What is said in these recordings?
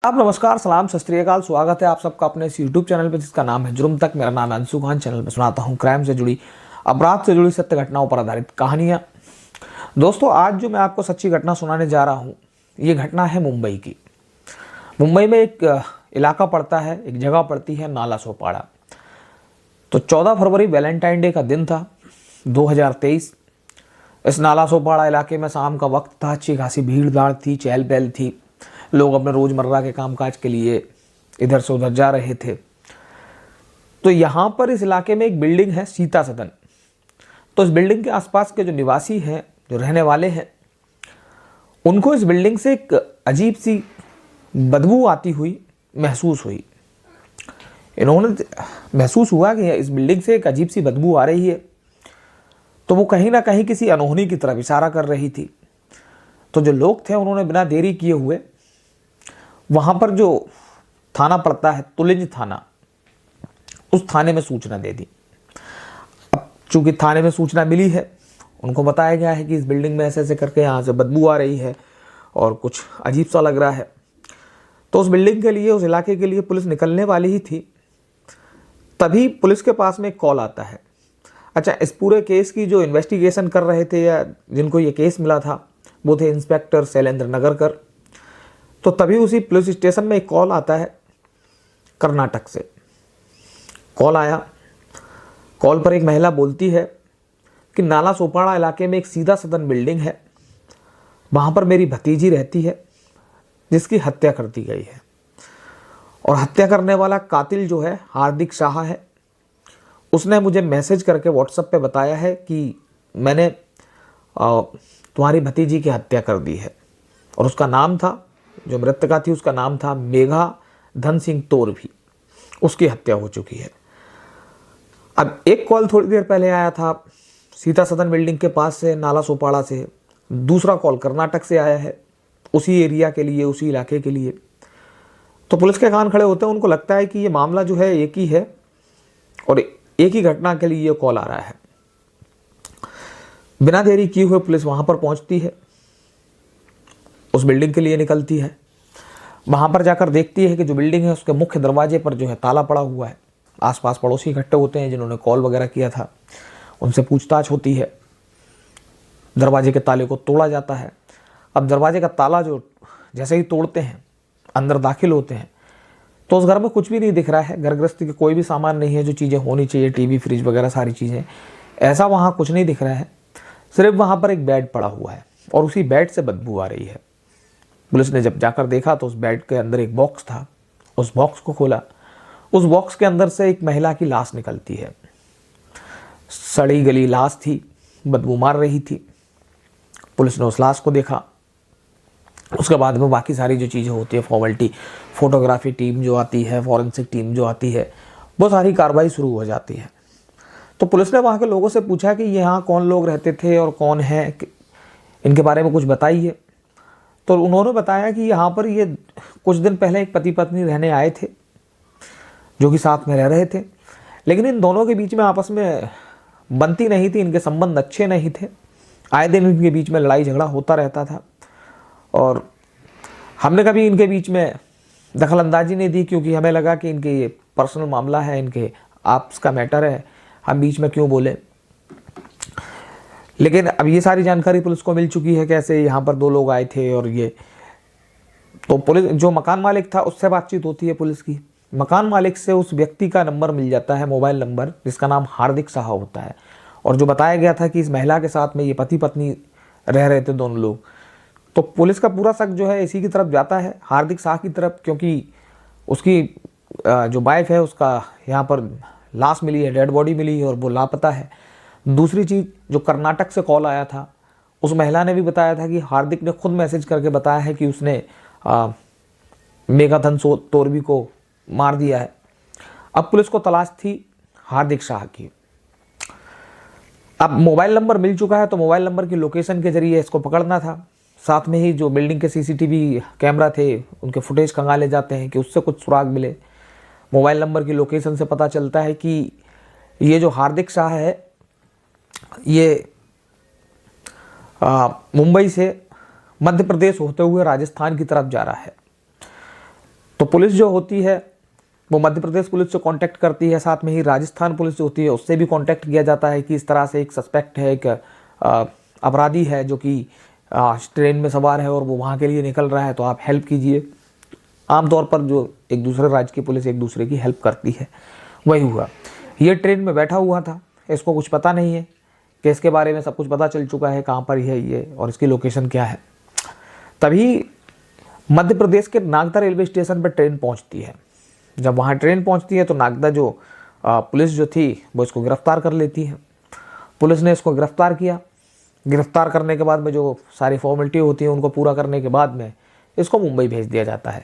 आप नमस्कार, सलाम, सत श्री अकाल। स्वागत है आप सबका अपने इस यूट्यूब चैनल पे जिसका नाम है जुर्म तक। मेरा नाम है अंशु खान। चैनल पे सुनाता हूँ क्राइम से जुड़ी, अपराध से जुड़ी सत्य घटनाओं पर आधारित कहानियाँ। दोस्तों, आज जो मैं आपको सच्ची घटना सुनाने जा रहा हूँ, ये घटना है मुंबई की। मुंबई में एक इलाका पड़ता है, एक जगह पड़ती है नाला सोपाड़ा। तो 14 फरवरी वैलेंटाइन डे का दिन था 2023। इस नाला सोपाड़ा इलाके में शाम का वक्त था। अच्छी खासी भीड़ भाड़ थी, चहल पहल थी। लोग अपने रोजमर्रा के कामकाज के लिए इधर से उधर जा रहे थे। तो यहाँ पर इस इलाके में एक बिल्डिंग है, सीता सदन। तो इस बिल्डिंग के आसपास के जो निवासी हैं, जो रहने वाले हैं, उनको इस बिल्डिंग से एक अजीब सी बदबू आती हुई महसूस हुई। इन्होंने महसूस हुआ कि इस बिल्डिंग से एक अजीब सी बदबू आ रही है। तो वो कहीं ना कहीं किसी अनहोनी की तरफ इशारा कर रही थी। तो जो लोग थे उन्होंने बिना देरी किए हुए वहाँ पर जो थाना पड़ता है, तुलिंज थाना, उस थाने में सूचना दे दी। अब चूंकि थाने में सूचना मिली है, उनको बताया गया है कि इस बिल्डिंग में ऐसे ऐसे करके यहाँ से बदबू आ रही है और कुछ अजीब सा लग रहा है। तो उस बिल्डिंग के लिए, उस इलाके के लिए पुलिस निकलने वाली ही थी। तभी पुलिस के पास में एक कॉल आता है। अच्छा, इस पूरे केस की जो इन्वेस्टिगेशन कर रहे थे या जिनको ये केस मिला था, वो थे इंस्पेक्टर शैलेंद्र नगरकर। तो तभी उसी पुलिस स्टेशन में एक कॉल आता है कर्नाटक से। कॉल आया। कॉल पर एक महिला बोलती है कि नाला सोपाड़ा इलाके में एक सीधा सदन बिल्डिंग है, वहाँ पर मेरी भतीजी रहती है जिसकी हत्या कर दी गई है। और हत्या करने वाला कातिल जो है हार्दिक शाह है। उसने मुझे मैसेज करके व्हाट्सएप पे बताया है कि मैंने तुम्हारी भतीजी की हत्या कर दी है। और उसका नाम था, जो मृतका थी, उसका नाम था मेघा धन सिंह तोरभी। उसकी हत्या हो चुकी है। अब एक कॉल थोड़ी देर पहले आया था सीता सदन बिल्डिंग के पास से, नाला सोपाड़ा से। दूसरा कॉल कर्नाटक से आया है, उसी एरिया के लिए, उसी इलाके के लिए। तो पुलिस के कान खड़े होते हैं। उनको लगता है कि ये मामला जो है एक ही है और एक ही घटना के लिए ये कॉल आ रहा है। बिना देरी किए हुए पुलिस वहां पर पहुंचती है, उस बिल्डिंग के लिए निकलती है। वहां पर जाकर देखती है कि जो बिल्डिंग है उसके मुख्य दरवाजे पर जो है ताला पड़ा हुआ है। आसपास पड़ोसी इकट्ठे होते हैं जिन्होंने कॉल वगैरह किया था, उनसे पूछताछ होती है। दरवाजे के ताले को तोड़ा जाता है। अब दरवाजे का ताला जो जैसे ही तोड़ते हैं, अंदर दाखिल होते हैं, तो उस घर में कुछ भी नहीं दिख रहा है। घर गृहस्थी के कोई भी सामान नहीं है, जो चीज़ें होनी चाहिए, टीवी, फ्रिज वगैरह सारी चीज़ें, ऐसा वहाँ कुछ नहीं दिख रहा है। सिर्फ वहाँ पर एक बेड पड़ा हुआ है और उसी बेड से बदबू आ रही है। पुलिस ने जब जाकर देखा तो उस बेड के अंदर एक बॉक्स था। उस बॉक्स को खोला। उस बॉक्स के अंदर से एक महिला की लाश निकलती है। सड़ी गली लाश थी, बदबू मार रही थी। पुलिस ने उस लाश को देखा। उसके बाद में बाकी सारी जो चीज़ें होती है, फॉर्मेलिटी, फोटोग्राफी टीम जो आती है, फॉरेंसिक टीम जो आती है, वो सारी कार्रवाई शुरू हो जाती है। तो पुलिस ने वहाँ के लोगों से पूछा कि यहाँ कौन लोग रहते थे और कौन है, इनके बारे में कुछ बताइए। तो उन्होंने बताया कि यहाँ पर ये कुछ दिन पहले एक पति पत्नी रहने आए थे, जो कि साथ में रह रहे थे। लेकिन इन दोनों के बीच में आपस में बनती नहीं थी, इनके संबंध अच्छे नहीं थे। आए दिन इनके बीच में लड़ाई झगड़ा होता रहता था और हमने कभी इनके बीच में दखल अंदाजी नहीं दी, क्योंकि हमें लगा कि इनके ये पर्सनल मामला है, इनके आपस का मैटर है, हम बीच में क्यों बोले। लेकिन अब ये सारी जानकारी पुलिस को मिल चुकी है, कैसे यहाँ पर दो लोग आए थे और ये। तो पुलिस, जो मकान मालिक था, उससे बातचीत होती है पुलिस की। मकान मालिक से उस व्यक्ति का नंबर मिल जाता है, मोबाइल नंबर, जिसका नाम हार्दिक शाह होता है। और जो बताया गया था कि इस महिला के साथ में ये पति पत्नी रह रहे थे दोनों लोग। तो पुलिस का पूरा शक जो है इसी की तरफ जाता है, हार्दिक शाह की तरफ, क्योंकि उसकी जो वाइफ है, उसका यहाँ पर लाश मिली है, डेड बॉडी मिली है और वो लापता है। दूसरी चीज़, जो कर्नाटक से कॉल आया था, उस महिला ने भी बताया था कि हार्दिक ने खुद मैसेज करके बताया है कि उसने मेघाधन तोरवी को मार दिया है। अब पुलिस को तलाश थी हार्दिक शाह की। अब मोबाइल नंबर मिल चुका है, तो मोबाइल नंबर की लोकेशन के जरिए इसको पकड़ना था। साथ में ही जो बिल्डिंग के सीसीटीवी कैमरा थे, उनके फुटेज खंगाले जाते हैं कि उससे कुछ सुराग मिले। मोबाइल नंबर की लोकेशन से पता चलता है कि ये जो हार्दिक शाह है, ये मुंबई से मध्य प्रदेश होते हुए राजस्थान की तरफ जा रहा है। तो पुलिस जो होती है वो मध्य प्रदेश पुलिस से कांटेक्ट करती है, साथ में ही राजस्थान पुलिस जो होती है उससे भी कांटेक्ट किया जाता है कि इस तरह से एक सस्पेक्ट है, एक अपराधी है जो कि ट्रेन में सवार है और वो वहाँ के लिए निकल रहा है, तो आप हेल्प कीजिए। आमतौर पर जो एक दूसरे राज्य की पुलिस एक दूसरे की हेल्प करती है, वही हुआ। ये ट्रेन में बैठा हुआ था, इसको कुछ पता नहीं है कि इसके बारे में सब कुछ पता चल चुका है, कहाँ पर है ये और इसकी लोकेशन क्या है। तभी मध्य प्रदेश के नागदा रेलवे स्टेशन पर ट्रेन पहुंचती है। जब वहाँ ट्रेन पहुंचती है तो नागदा जो पुलिस जो थी वो इसको गिरफ्तार कर लेती है। पुलिस ने इसको गिरफ्तार किया। गिरफ्तार करने के बाद में जो सारी फॉर्मेलिटी होती है उनको पूरा करने के बाद में इसको मुंबई भेज दिया जाता है।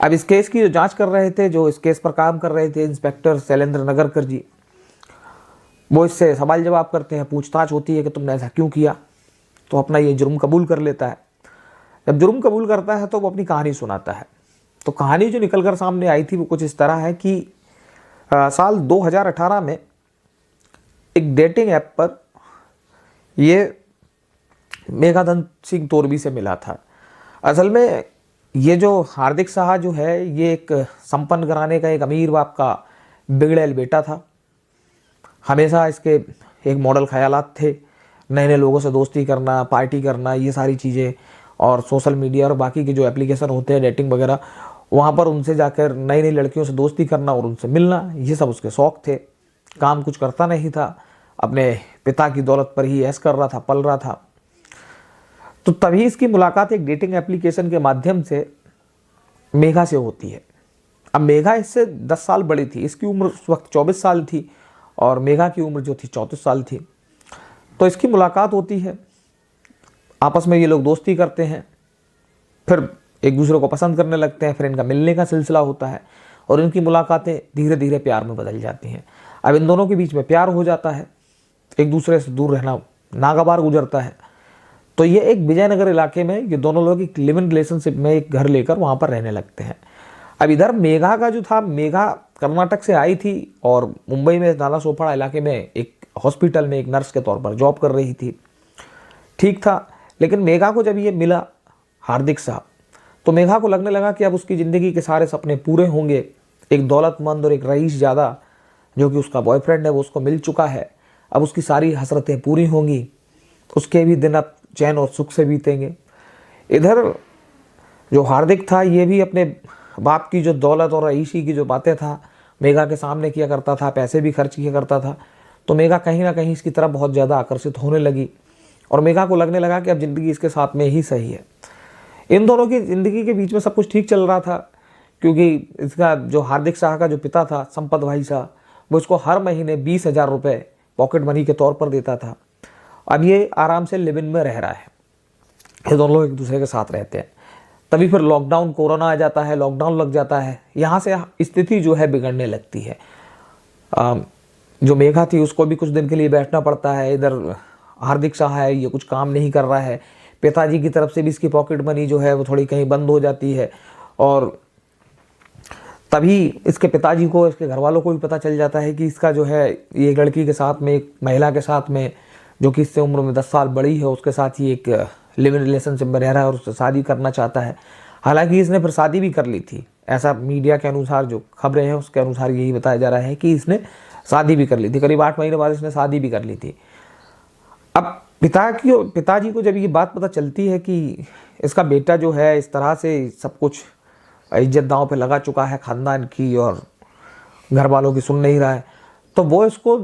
अब इस केस की जो जांच कर रहे थे, जो इस केस पर काम कर रहे थे इंस्पेक्टर शैलेंद्र नगरकर जी, वो इससे सवाल जवाब करते हैं, पूछताछ होती है कि तुमने ऐसा क्यों किया। तो अपना ये जुर्म कबूल कर लेता है। जब जुर्म कबूल करता है तो वो अपनी कहानी सुनाता है। तो कहानी जो निकल कर सामने आई थी वो कुछ इस तरह है कि साल 2018 में एक डेटिंग ऐप पर ये मेघादत्त सिंह तोरबी से मिला था। असल में ये जो हार्दिक साहा जो है ये एक संपन्न घराने का एक अमीर बाप का बिगड़ैल बेटा था। हमेशा इसके एक मॉडल ख्यालात थे, नए नए लोगों से दोस्ती करना, पार्टी करना, ये सारी चीज़ें, और सोशल मीडिया और बाकी के जो एप्लीकेशन होते हैं डेटिंग वगैरह, वहाँ पर उनसे जाकर नई नई लड़कियों से दोस्ती करना और उनसे मिलना, ये सब उसके शौक़ थे। काम कुछ करता नहीं था, अपने पिता की दौलत पर ही ऐश कर रहा था, पल रहा था। तो तभी इसकी मुलाकात एक डेटिंग एप्लीकेशन के माध्यम से मेघा से होती है। अब मेघा इससे 10 साल बड़ी थी, इसकी उम्र उस वक्त 24 साल थी और मेघा की उम्र जो थी 34 साल थी। तो इसकी मुलाकात होती है, आपस में ये लोग दोस्ती करते हैं, फिर एक दूसरे को पसंद करने लगते हैं, फिर इनका मिलने का सिलसिला होता है और इनकी मुलाकातें धीरे धीरे प्यार में बदल जाती हैं। अब इन दोनों के बीच में प्यार हो जाता है, एक दूसरे से दूर रहना नागवार गुजरता है। तो ये एक विजयनगर इलाके में ये दोनों लोग एक लिव इन रिलेशनशिप में एक घर लेकर वहाँ पर रहने लगते हैं। अब इधर मेघा का जो था, मेघा कर्नाटक से आई थी और मुंबई में नालासोपारा इलाके में एक हॉस्पिटल में एक नर्स के तौर पर जॉब कर रही थी। ठीक था, लेकिन मेघा को जब ये मिला हार्दिक साहब, तो मेघा को लगने लगा कि अब उसकी ज़िंदगी के सारे सपने पूरे होंगे। एक दौलतमंद और एक रईस ज़्यादा जो कि उसका बॉयफ्रेंड है वो उसको मिल चुका है, अब उसकी सारी हसरतें पूरी होंगी, उसके भी दिन अब चैन और सुख से बीतेंगे। इधर जो हार्दिक था ये भी अपने बाप की जो दौलत और रईसी की जो बातें था मेघा के सामने किया करता था, पैसे भी खर्च किया करता था। तो मेघा कहीं ना कहीं इसकी तरफ बहुत ज़्यादा आकर्षित होने लगी और मेघा को लगने लगा कि अब ज़िंदगी इसके साथ में ही सही है। इन दोनों की ज़िंदगी के बीच में सब कुछ ठीक चल रहा था, क्योंकि इसका जो हार्दिक शाह का जो पिता था संपत भाई शाह, वो इसको हर महीने 20,000 रुपये पॉकेट मनी के तौर पर देता था। अब ये आराम से लिव इन में रह रहा है, ये दोनों लोग एक दूसरे के साथ रहते हैं। तभी फिर लॉकडाउन, कोरोना आ जाता है, लॉकडाउन लग जाता है, यहाँ से स्थिति जो है बिगड़ने लगती है। जो मेघा थी उसको भी कुछ दिन के लिए बैठना पड़ता है। इधर हार्दिक शाह है, ये कुछ काम नहीं कर रहा है, पिताजी की तरफ से भी इसकी पॉकेट मनी जो है वो थोड़ी कहीं बंद हो जाती है। और तभी इसके पिताजी को, इसके घर वालों को भी पता चल जाता है कि इसका जो है ये लड़की के साथ में, एक महिला के साथ में जो कि इससे उम्र में 10 साल बड़ी है, उसके साथ ही एक लिव इन रिलेशनशिप में रह रहा है और उससे शादी करना चाहता है। हालांकि इसने फिर शादी भी कर ली थी, ऐसा मीडिया के अनुसार जो खबरें हैं उसके अनुसार यही बताया जा रहा है कि इसने शादी भी कर ली थी। करीब 8 महीने बाद इसने शादी भी कर ली थी। अब पिताजी को जब ये बात पता चलती है कि इसका बेटा जो है इस तरह से सब कुछ इज्जत दांव पे लगा चुका है खानदान की और घर वालों की सुन नहीं रहा है, तो वो इसको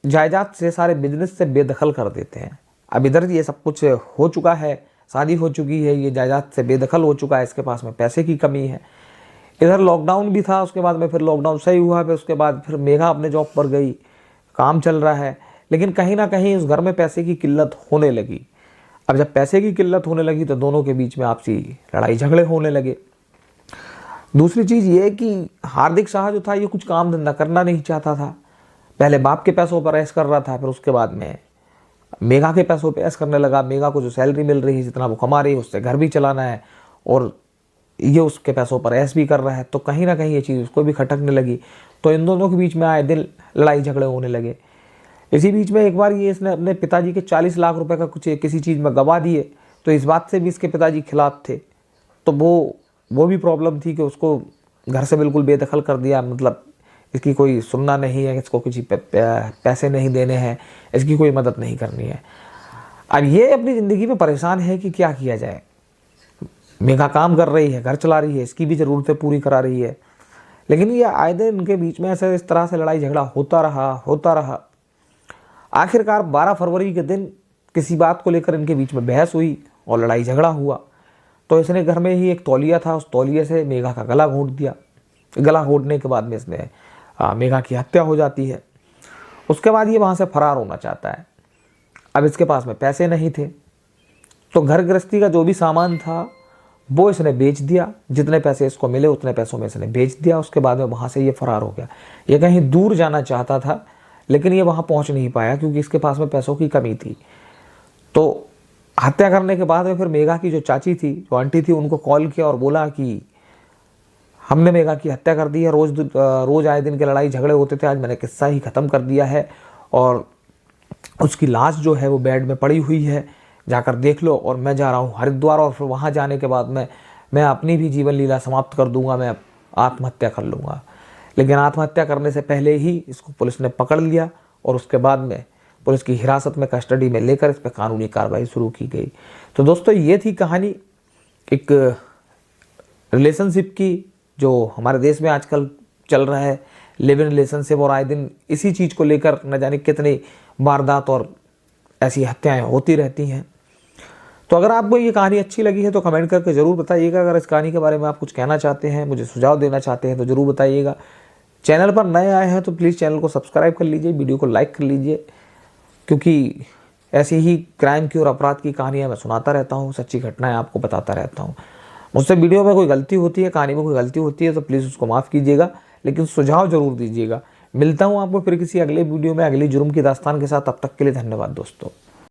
जायदाद से, सारे बिजनेस से बेदखल कर देते हैं। अब इधर ये सब कुछ हो चुका है, शादी हो चुकी है, ये जायदाद से बेदखल हो चुका है, इसके पास में पैसे की कमी है। इधर लॉकडाउन भी था, उसके बाद में फिर लॉकडाउन सही हुआ, फिर उसके बाद फिर मेघा अपने जॉब पर गई, काम चल रहा है, लेकिन कहीं ना कहीं उस घर में पैसे की किल्लत होने लगी। अब जब पैसे की किल्लत होने लगी तो दोनों के बीच में आपसी लड़ाई झगड़े होने लगे। दूसरी चीज़ ये है कि हार्दिक शाह जो था ये कुछ काम धंधा करना नहीं चाहता था। पहले बाप के पैसों पर ऐश कर रहा था, फिर उसके बाद में मेघा के पैसों पर ऐश करने लगा। मेघा को जो सैलरी मिल रही है, जितना वो कमा रही है, उससे घर भी चलाना है और ये उसके पैसों पर ऐश भी कर रहा है। तो कहीं ना कहीं ये चीज़ उसको भी खटकने लगी। तो इन दोनों के बीच में आए दिन लड़ाई झगड़े होने लगे। इसी बीच में एक बार ये इसने अपने पिताजी के 40 लाख रुपए का कुछ किसी चीज़ में गवा दिए, तो इस बात से भी इसके पिताजी खिलाफ थे। तो वो भी प्रॉब्लम थी कि उसको घर से बिल्कुल बेदखल कर दिया, मतलब इसकी कोई सुनना नहीं है, इसको किसी पैसे नहीं देने हैं, इसकी कोई मदद नहीं करनी है। अब ये अपनी ज़िंदगी में परेशान है कि क्या किया जाए। मेघा काम कर रही है, घर चला रही है, इसकी भी ज़रूरतें पूरी करा रही है, लेकिन ये आए दिन इनके बीच में ऐसे इस तरह से लड़ाई झगड़ा होता रहा। आखिरकार 12 फरवरी के दिन किसी बात को लेकर इनके बीच में बहस हुई और लड़ाई झगड़ा हुआ। तो इसने घर में ही एक तौलिया था, उस तौलिए से मेघा का गला घोंट दिया। गला घोंटने के बाद में इसने मेघा की हत्या हो जाती है। उसके बाद ये वहाँ से फरार होना चाहता है। अब इसके पास में पैसे नहीं थे, तो घर गृहस्थी का जो भी सामान था वो इसने बेच दिया। जितने पैसे इसको मिले उतने पैसों में इसने बेच दिया। उसके बाद में वहाँ से ये फरार हो गया। ये कहीं दूर जाना चाहता था, लेकिन ये वहाँ पहुँच नहीं पाया क्योंकि इसके पास में पैसों की कमी थी। तो हत्या करने के बाद में फिर मेघा की जो चाची थी, जो आंटी थी, उनको कॉल किया और बोला कि हमने मेघा की हत्या कर दी है। रोज़ आए दिन के लड़ाई झगड़े होते थे, आज मैंने किस्सा ही ख़त्म कर दिया है और उसकी लाश जो है वो बेड में पड़ी हुई है, जाकर देख लो। और मैं जा रहा हूँ हरिद्वार, और फिर वहाँ जाने के बाद मैं अपनी भी जीवन लीला समाप्त कर दूंगा, मैं आत्महत्या कर लूँगा। लेकिन आत्महत्या करने से पहले ही इसको पुलिस ने पकड़ लिया और उसके बाद में पुलिस की हिरासत में कस्टडी में लेकर इस पर कानूनी कार्रवाई शुरू की गई। तो दोस्तों ये थी कहानी एक रिलेशनशिप की, जो हमारे देश में आजकल चल रहा है, लिव इन रिलेशनशिप। और आए दिन इसी चीज़ को लेकर न जाने कितनी वारदात और ऐसी हत्याएं होती रहती हैं। तो अगर आपको ये कहानी अच्छी लगी है तो कमेंट करके ज़रूर बताइएगा। अगर इस कहानी के बारे में आप कुछ कहना चाहते हैं, मुझे सुझाव देना चाहते हैं तो ज़रूर बताइएगा। चैनल पर नए आए हैं तो प्लीज़ चैनल को सब्सक्राइब कर लीजिए, वीडियो को लाइक कर लीजिए, क्योंकि ऐसी ही क्राइम की और अपराध की कहानियाँ मैं सुनाता रहता हूँ, सच्ची घटनाएँ आपको बताता रहता हूँ। मुझसे वीडियो में कोई गलती होती है, कहानी में कोई गलती होती है तो प्लीज़ उसको माफ़ कीजिएगा, लेकिन सुझाव ज़रूर दीजिएगा। मिलता हूँ आपको फिर किसी अगले वीडियो में अगली जुर्म की दास्तान के साथ। तब तक के लिए धन्यवाद दोस्तों।